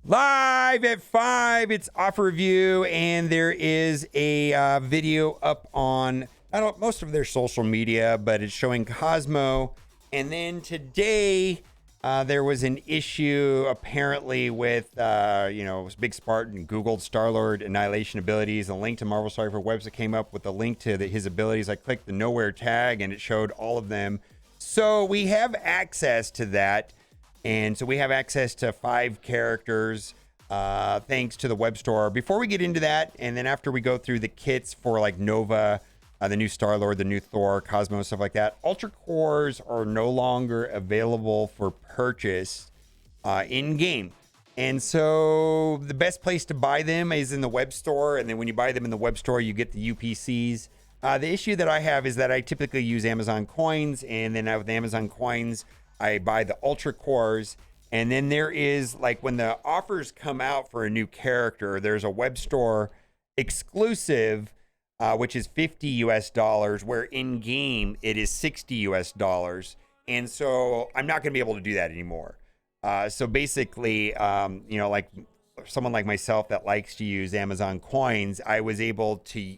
Live at 5, it's offer review, and there is a video up on most of their social media, but it's showing Cosmo. And then today there was an issue apparently with Big Spartan Googled Star-Lord annihilation abilities. A link to Marvel Story for Webs that came up with a link to his abilities. I clicked the nowhere tag and it showed all of them. So we have access to that. And so we have access to 5 characters thanks to the web store. Before we get into that, and then after we go through the kits for like Nova, the new Star-Lord, the new Thor, Cosmo, stuff like that, Ultra Cores are no longer available for purchase in-game. And so the best place to buy them is in the web store. And then when you buy them in the web store, you get the UPCs. The issue that I have is that I typically use Amazon coins, and then with Amazon coins, I buy the Ultra Cores. And then there is, like, when the offers come out for a new character, there's a web store exclusive, which is $50 US, where in game it is $60 US. And so I'm not going to be able to do that anymore. So basically, like someone like myself that likes to use Amazon coins, I was able to,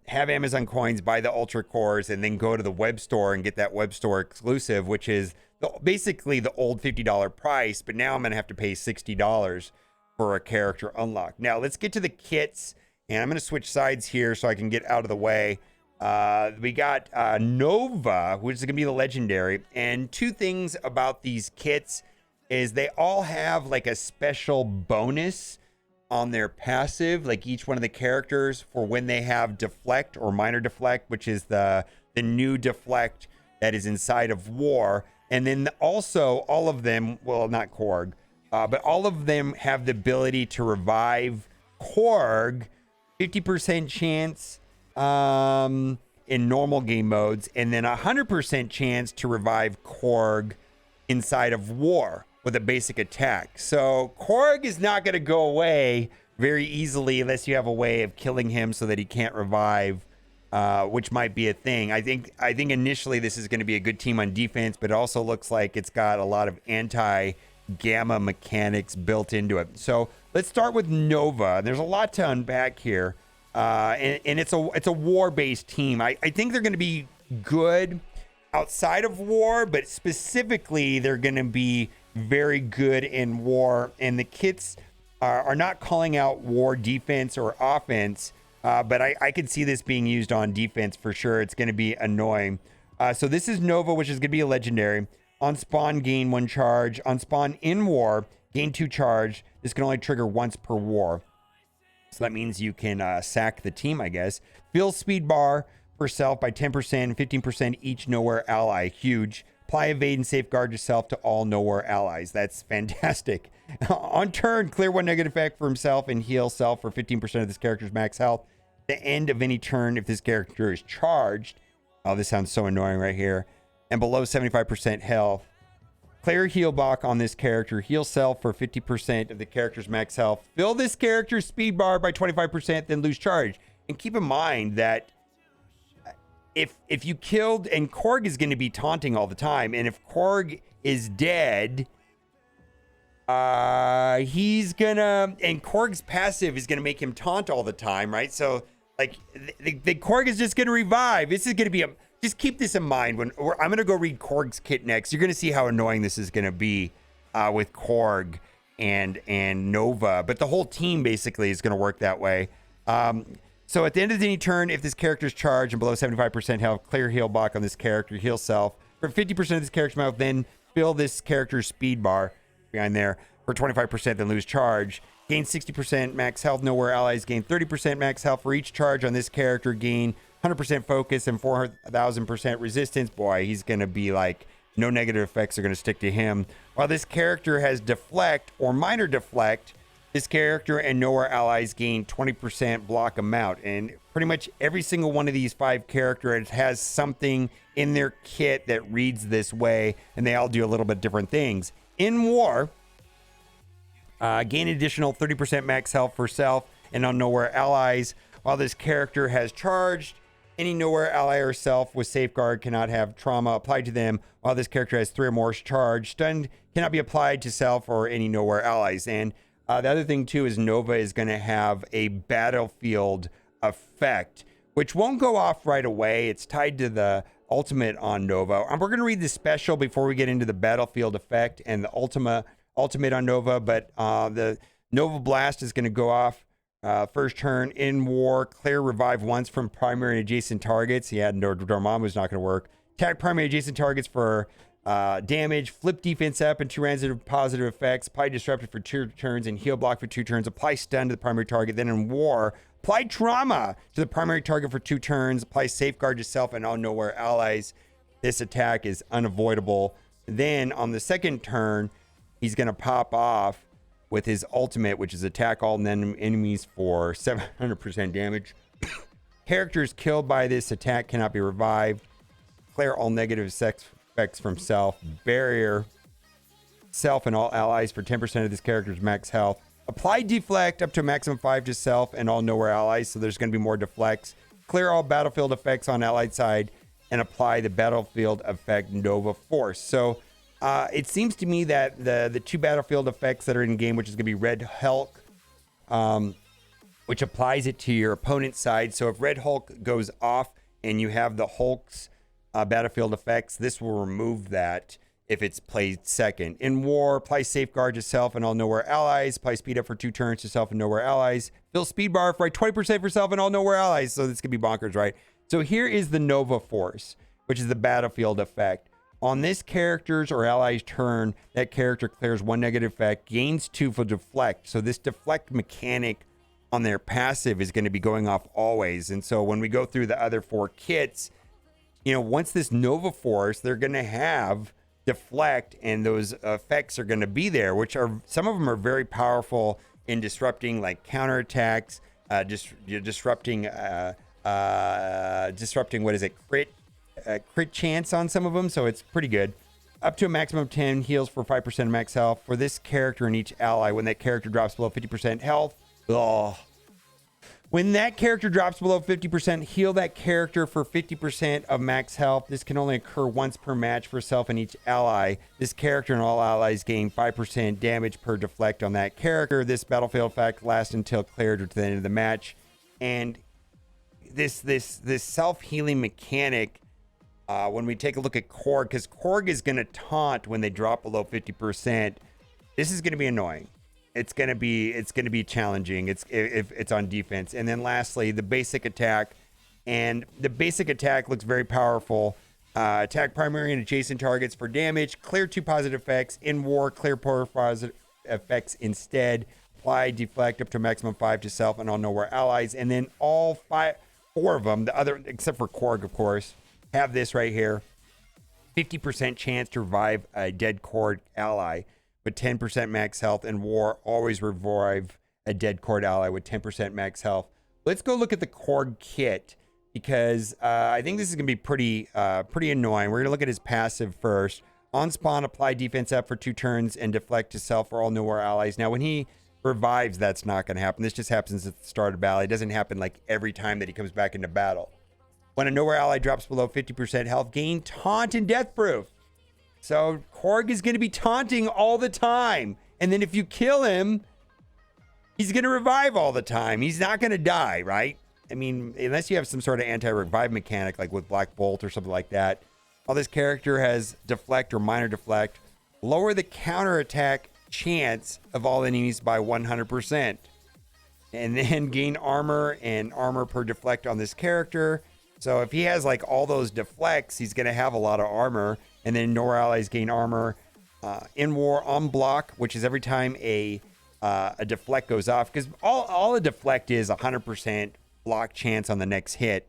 have Amazon coins, buy the Ultra Cores, and then go to the web store and get that web store exclusive, which is basically the old $50 price, but now I'm going to have to pay $60 for a character unlock. Now let's get to the kits, and I'm going to switch sides here so I can get out of the way. We got Nova, which is going to be the legendary, and 2 things about these kits is they all have like a special bonus on their passive, like each one of the characters, for when they have deflect or minor deflect, which is the new deflect that is inside of War. And then also all of them, well, not Korg, but all of them have the ability to revive Korg, 50% chance in normal game modes, and then 100% chance to revive Korg inside of War with a basic attack. So Korg is not going to go away very easily unless you have a way of killing him so that he can't revive, which might be a thing. I think initially this is going to be a good team on defense, but it also looks like it's got a lot of anti-gamma mechanics built into it. So let's start with Nova. There's a lot to unpack here, and it's a war-based team. I think they're going to be good outside of War, but specifically they're going to be very good in War, and the kits are not calling out War defense or offense, but I could see this being used on defense for sure. It's going to be annoying. So this is Nova, which is going to be a legendary. On spawn, gain 1 charge. On spawn in War, gain 2 charge. This can only trigger once per war. So that means you can sack the team, I guess. Fill speed bar for self by 10%, 15% each nowhere ally. Huge. Apply evade and safeguard yourself to all nowhere allies. That's fantastic. On turn, clear 1 negative effect for himself and heal self for 15% of this character's max health. The end of any turn if this character is charged. Oh, this sounds so annoying right here. And below 75% health. Clear heal block on this character. Heal self for 50% of the character's max health. Fill this character's speed bar by 25%, then lose charge. And keep in mind that if you killed, and Korg is going to be taunting all the time, and if Korg is dead, he's gonna, and Korg's passive is gonna make him taunt all the time, right? So like the Korg is just gonna revive. This is gonna be just keep this in mind when I'm gonna go read Korg's kit next. You're gonna see how annoying this is gonna be with Korg and Nova, but the whole team basically is gonna work that way. So at the end of any turn, if this character's charged and below 75% health, clear heal block on this character, heal self for 50% of this character's mouth, then fill this character's speed bar behind there for 25%, then lose charge. Gain 60% max health, nowhere allies gain 30% max health for each charge on this character, gain 100% focus and 4,000% resistance. Boy, he's going to be like, no negative effects are going to stick to him. While this character has deflect or minor deflect, this character and nowhere allies gain 20% block amount. And pretty much every single one of these 5 characters has something in their kit that reads this way, and they all do a little bit different things. In War, gain additional 30% max health for self and on nowhere allies. While this character has charged, any nowhere ally or self with safeguard cannot have trauma applied to them. While this character has 3 or more charge, stunned cannot be applied to self or any nowhere allies. And The other thing too is Nova is going to have a battlefield effect, which won't go off right away. It's tied to the ultimate on Nova. And we're going to read the special before we get into the battlefield effect and the ultimate on Nova. But the Nova Blast is going to go off first turn in war. Clear revive once from primary and adjacent targets. Yeah, Dormammu's not going to work. Attack primary adjacent targets for damage. Flip defense up and 2 rounds of positive effects. Apply disruptive for 2 turns and heal block for 2 turns. Apply stun to the primary target. Then in war, apply trauma to the primary target for 2 turns. Apply safeguard yourself and all nowhere allies. This attack is unavoidable. Then on the second turn, he's going to pop off with his ultimate, which is attack all enemies for 700% damage. Characters killed by this attack cannot be revived. Clear all negative effects from self. Barrier self and all allies for 10% of this character's max health. Apply deflect up to a maximum 5 to self and all nowhere allies, so there's going to be more deflects. Clear all battlefield effects on allied side and apply the battlefield effect Nova Force. So it seems to me that the 2 battlefield effects that are in game, which is going to be Red Hulk, which applies it to your opponent's side. So if Red Hulk goes off and you have the Hulk's battlefield effects, this will remove that if it's played second. In war, apply safeguard to self and all nowhere allies. Apply speed up for 2 turns to self and nowhere allies. Fill speed bar for 20% for self and all nowhere allies. So this could be bonkers, right? So here is the Nova Force, which is the battlefield effect. On this character's or ally's turn, that character clears 1 negative effect, gains 2 for deflect. So this deflect mechanic on their passive is going to be going off always. And so when we go through the other 4 kits, you know, once this Nova Force, they're going to have deflect, and those effects are going to be there, which are, some of them are very powerful in disrupting like counterattacks, disrupting what is it, crit chance on some of them. So it's pretty good. Up to a maximum of 10 heals for 5% max health for this character and each ally when that character drops below 50% health. When that character drops below 50%, heal that character for 50% of max health. This can only occur once per match for self and each ally. This character and all allies gain 5% damage per deflect on that character. This battlefield effect lasts until cleared or to the end of the match. And this self-healing mechanic, when we take a look at Korg, because Korg is going to taunt when they drop below 50%. This is going to be annoying. It's going to be challenging. If it's on defense. And then lastly, the basic attack, and the basic attack looks very powerful. Attack primary and adjacent targets for damage. Clear 2 positive effects in war. Clear 4 positive effects instead. Apply deflect up to maximum 5 to self and all nowhere allies. And then all 4 of them, the other except for Korg, of course, have this right here: 50% chance to revive a dead Korg ally with 10% max health. In war, always revive a dead Korg ally with 10% max health. Let's go look at the Korg kit, because I think this is going to be pretty annoying. We're going to look at his passive first. On spawn, apply defense up for 2 turns and deflect to self for all nowhere allies. Now, when he revives, that's not going to happen. This just happens at the start of battle. It doesn't happen like every time that he comes back into battle. When a nowhere ally drops below 50% health, gain taunt and death proof. So Korg is going to be taunting all the time. And then if you kill him, he's going to revive all the time. He's not going to die, right? I mean, unless you have some sort of anti-revive mechanic like with Black Bolt or something like that. While this character has deflect or minor deflect, lower the counterattack chance of all enemies by 100%. And then gain armor and armor per deflect on this character. So if he has like all those deflects, he's going to have a lot of armor. And then nowhere allies gain armor. In war, on block, which is every time a deflect goes off, because all a deflect is 100% block chance on the next hit.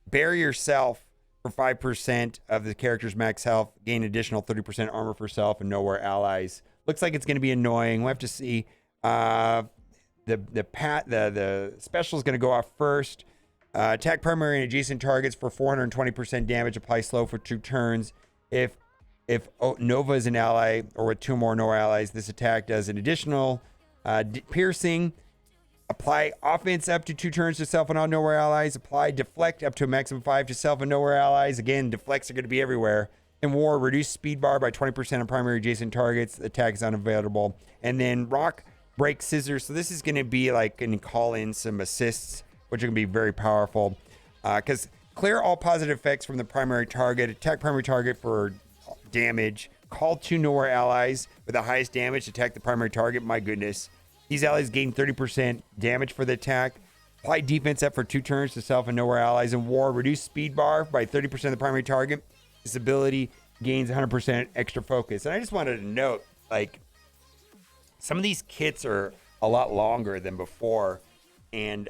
Bury yourself for 5% of the character's max health, gain additional 30% armor for self and nowhere allies. Looks like it's going to be annoying. We'll have to see. The special is going to go off first. Attack primary and adjacent targets for 420% damage. Apply slow for 2 turns. If Nova is an ally or with 2 more Nova allies, this attack does an additional piercing. Apply offense up to 2 turns to self and all nowhere allies. Apply deflect up to a maximum 5 to self and nowhere allies. Again, deflects are going to be everywhere. In war, reduce speed bar by 20% on primary adjacent targets. The attack is unavailable. And then rock break scissors. So this is going to be like, going to call in some assists, which are going to be very powerful. Because clear all positive effects from the primary target, attack primary target for damage, call 2 nowhere allies with the highest damage, attack the primary target. My goodness. These allies gain 30% damage for the attack. Apply defense up for 2 turns to self and nowhere allies in war. Reduce speed bar by 30% of the primary target. This ability gains 100% extra focus. And I just wanted to note, like, some of these kits are a lot longer than before. And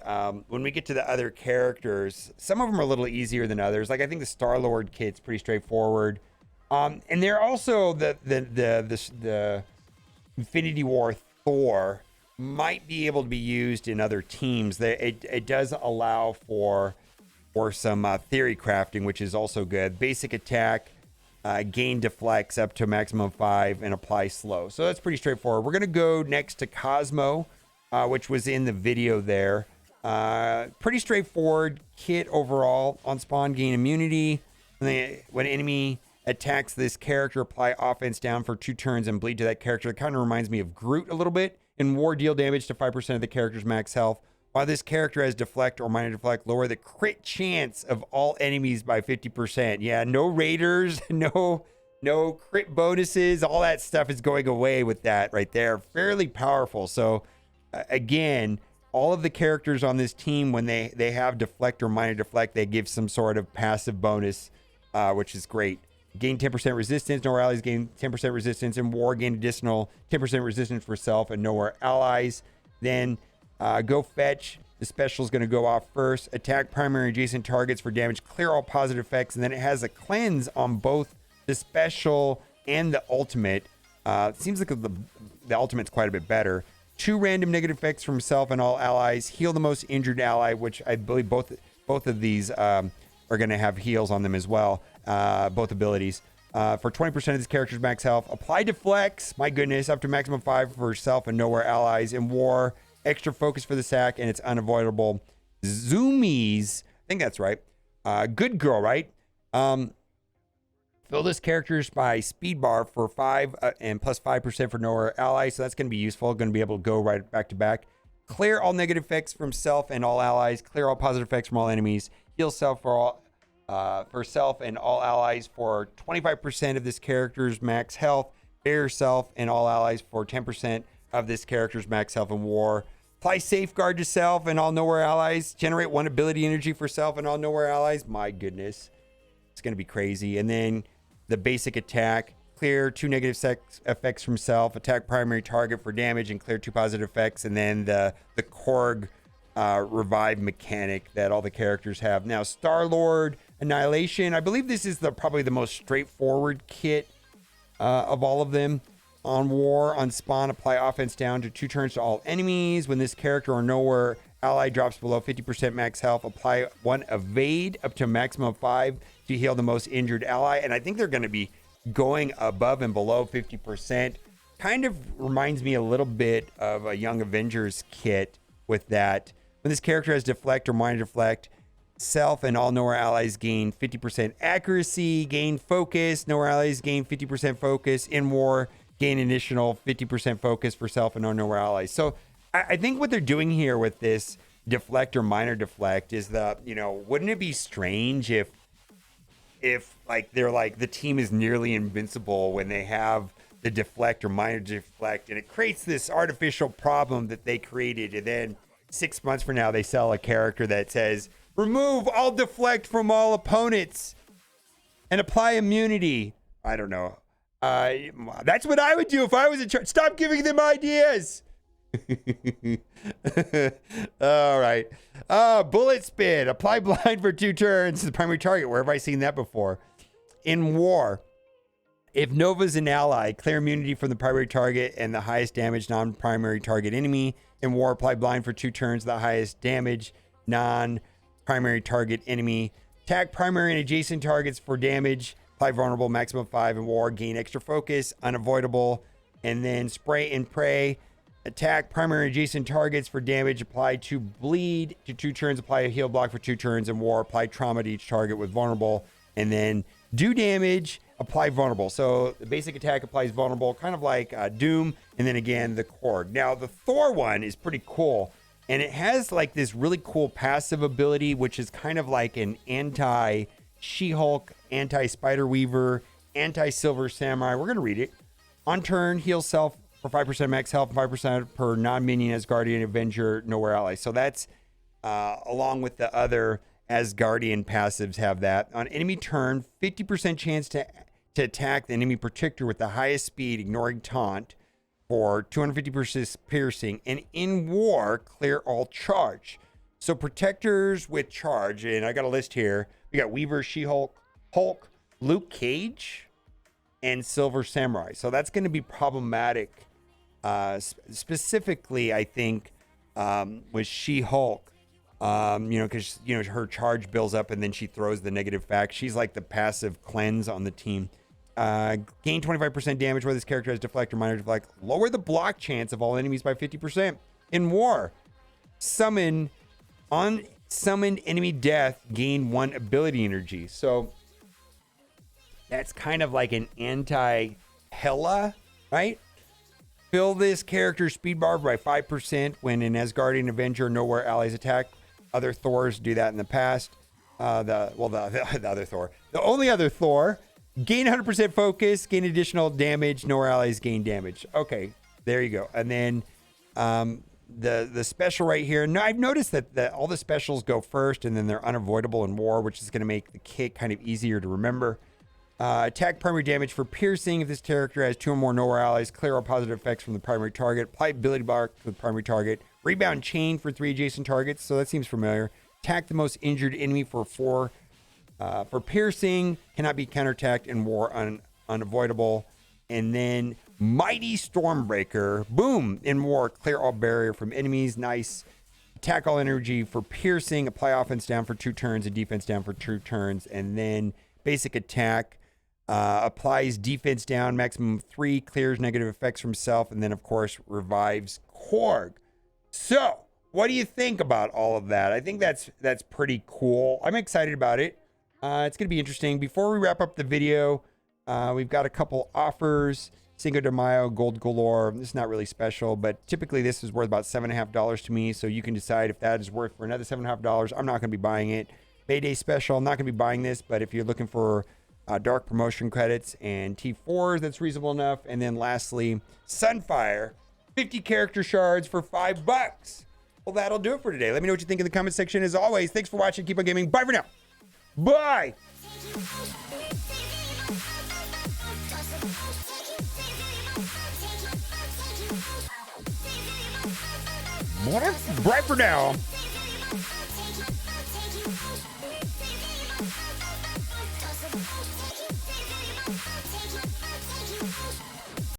when we get to the other characters, some of them are a little easier than others. Like, I think the Star-Lord kit's pretty straightforward. And they're also the Infinity War Thor might be able to be used in other teams. It does allow for some theory crafting, which is also good. Basic attack, gain deflects up to maximum 5, and apply slow. So that's pretty straightforward. We're going to go next to Cosmo, which was in the video there. Pretty straightforward kit overall. On spawn, gain immunity. When enemy attacks this character, apply offense down for 2 turns and bleed to that character. It kind of reminds me of Groot a little bit. In war, deal damage to 5% of the character's max health. While this character has deflect or minor deflect, lower the crit chance of all enemies by 50%. Yeah, no raiders, no crit bonuses. All that stuff is going away with that right there. Fairly powerful. So again, all of the characters on this team, when they have deflect or minor deflect, they give some sort of passive bonus, which is great. Gain 10% resistance. Nowhere allies gain 10% resistance. In war, gain additional 10% resistance for self and nowhere allies. Then go fetch. The special is going to go off first. Attack primary adjacent targets for damage. Clear all positive effects. And then it has a cleanse on both the special and the ultimate. It seems like the ultimate's quite a bit better. 2 random negative effects from self and all allies. Heal the most injured ally, which I believe both of these are going to have heals on them as well. Both abilities. For 20% of this character's max health. Apply deflects. My goodness. Up to maximum 5 for self and nowhere allies. In war, extra focus for the sack, and it's unavoidable. Zoomies. I think that's right. Good girl, right? Fill this character's by speed bar for 5 and plus 5% for nowhere allies. So that's going to be useful. Going to be able to go right back to back. Clear all negative effects from self and all allies. Clear all positive effects from all enemies. Heal self for self and all allies for 25% of this character's max health. Bear self and all allies for 10% of this character's max health in war. Apply safeguard to self and all nowhere allies. Generate 1 ability energy for self and all nowhere allies. My goodness. It's going to be crazy. And then the basic attack. Clear 2 negative effects from self. Attack primary target for damage and clear 2 positive effects. And then the Korg revive mechanic that all the characters have. Now, Star-Lord Annihilation. I believe this is probably the most straightforward kit of all of them. On war, on spawn, apply offense down to 2 turns to all enemies. When this character or nowhere ally drops below 50% max health, apply 1 evade up to a maximum of 5 to heal the most injured ally. And I think they're going to be going above and below 50%. Kind of reminds me a little bit of a Young Avengers kit with that. When this character has deflect or minor deflect, self and all nowhere allies gain 50% accuracy, gain focus. Nowhere allies gain 50% focus. In war, gain additional 50% focus for self and all nowhere allies. So I think what they're doing here with this deflect or minor deflect is that, wouldn't it be strange if like they're like the team is nearly invincible when they have the deflect or minor deflect, and it creates this artificial problem that they created, and then 6 months from now they sell a character that says remove all deflect from all opponents and apply immunity. I don't know. That's what I would do if I was in charge. Stop giving them ideas. All right. Bullet spin. Apply blind for 2 turns to the primary target. Where have I seen that before? In war, if Nova's an ally, clear immunity from the primary target and the highest damage non-primary target enemy. In war, apply blind for 2 turns to the highest damage non-primary target enemy. Attack primary and adjacent targets for damage. Apply vulnerable, maximum 5 in war. Gain extra focus, unavoidable. And then spray and pray. Attack primary adjacent targets for damage. Apply to bleed to 2 turns. Apply a heal block for 2 turns. In war, apply trauma to each target with vulnerable. And then do damage apply vulnerable. So the basic attack applies vulnerable, kind of like Doom, and then again the Korg. Now the Thor one is pretty cool, and it has like this really cool passive ability, which is kind of like an anti-She-Hulk, anti-Spider-Weaver, anti-Silver Samurai. We're gonna read it. On turn, heal self for 5% max health, 5% per non-minion Asgardian Avenger, nowhere ally. So that's along with the other Asgardian passives have that. On enemy turn, 50% chance to attack the enemy protector with the highest speed, ignoring taunt, for 250% piercing. And in war, clear all charge. So protectors with charge, and I got a list here. We got Weaver, She-Hulk, Hulk, Luke Cage, and Silver Samurai. So that's going to be problematic. Specifically, I think, with She-Hulk. Because her charge builds up and then she throws the negative fact. She's like the passive cleanse on the team. Gain 25% damage where this character has deflect or minor deflect. Lower the block chance of all enemies by 50%. In war, summoned enemy death, gain 1 ability energy. So that's kind of like an anti-Hela, right? Fill this character's speed bar by 5% when an Asgardian Avenger nowhere allies attack. Other Thors do that in the past. The other Thor. The only other Thor, gain 100% focus, gain additional damage, nowhere allies gain damage. Okay, there you go. And then the special right here. Now I've noticed that all the specials go first and then they're unavoidable in war, which is going to make the kit kind of easier to remember. Attack primary damage for piercing. If this character has 2 or more nowhere allies, clear all positive effects from the primary target. Apply ability bar to the primary target. Rebound chain for 3 adjacent targets. So that seems familiar. Attack the most injured enemy for 4. For piercing, cannot be counterattacked in war, unavoidable. And then Mighty Stormbreaker. Boom! In war, clear all barrier from enemies. Nice. Attack all energy for piercing. Apply offense down for 2 turns and defense down for 2 turns. And then basic attack. Applies defense down, maximum 3, clears negative effects from self, and then of course revives Korg. So what do you think about all of that? I think that's pretty cool. I'm excited about it. It's gonna be interesting. Before we wrap up the video, we've got a couple offers. Cinco de Mayo, gold galore. This is not really special, but typically this is worth about $7.50 to me, so you can decide if that is worth for another $7.50. I'm not gonna be buying it. Payday special, I'm not gonna be buying this, but if you're looking for dark promotion credits and T4s, that's reasonable enough. And then lastly, Sunfire, 50 character shards for $5. Well, that'll do it for today. Let me know what you think in the comment section. As always, thanks for watching. Keep on gaming. Bye for now. Bye. Bye for now.